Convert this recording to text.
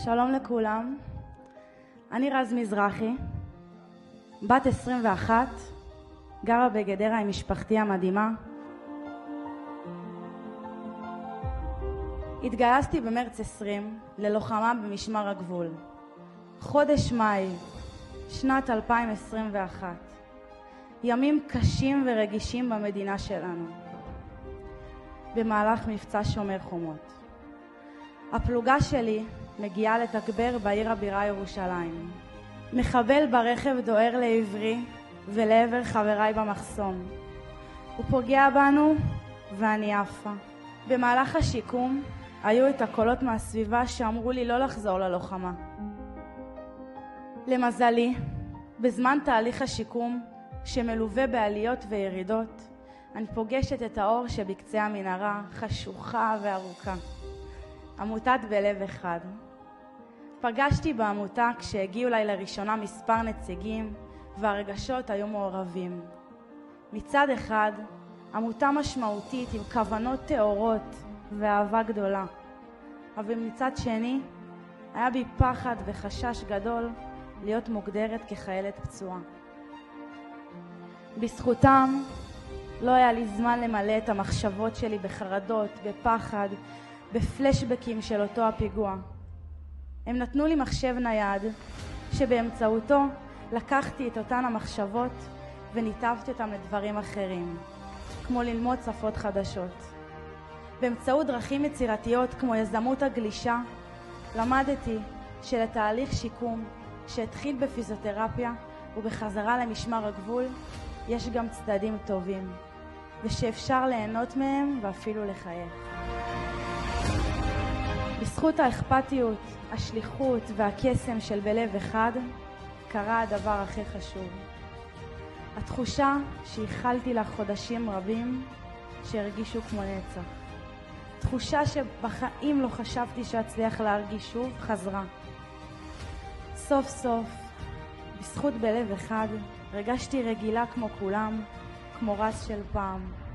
שלום לכולם, אני רז מזרחי, בת 21, גרה בגדרה עם משפחתי המדהימה. התגייסתי במרץ 20 ללוחמה במשמר הגבול. חודש מאי, שנת 2021. ימים קשים ורגישים במדינה שלנו. במהלך מבצע שומר חומות. הפלוגה שלי מגיעה לתגבר בעיר הבירה ירושלים. מחבל ברכב דוהר לעברי ולעבר חבריי במחסום. הוא פוגע בנו ואני עפה. במהלך השיקום היו את הקולות מהסביבה שאמרו לי לא לחזור ללוחמה. למזלי, בזמן תהליך השיקום שמלווה בעליות וירידות, אני פוגשת את האור שבקצה המנהרה, חשוכה וארוכה. עמותת בלב אחד. פגשתי בעמותה כשהגיעו אליי לראשונה מספר נציגים והרגשות היו מעורבים. מצד אחד, עמותה משמעותית עם כוונות טהורות ואהבה גדולה. אבל מצד שני, היה בי פחד וחשש גדול להיות מוגדרת כחיילת פצועה. בזכותם לא היה לי זמן למלא את המחשבות שלי בחרדות, בפחד, בפלשבקים של אותו הפיגוע. הם נתנו לי מחשב נייד שבאמצעותו לקחתי את אותן המחשבות וניתבתי אותם לדברים אחרים, כמו ללמוד שפות חדשות. באמצעות דרכים יצירתיות כמו יזמות הגלישה, למדתי שלתהליך שיקום שהתחיל בפיזיותרפיה ובחזרה למשמר הגבול יש גם צדדים טובים, ושאפשר ליהנות מהם ואפילו לחייך. בזכות האכפתיות, השליחות והקסם של בלב אחד, קרה הדבר הכי חשוב. התחושה שהיחלתי לה חודשים רבים שהרגישו כמו נצח. תחושה שבחיים לא חשבתי שאצליח להרגיש שוב, חזרה. סוף סוף, בזכות בלב אחד, הרגשתי רגילה כמו כולם, כמו רז של פעם.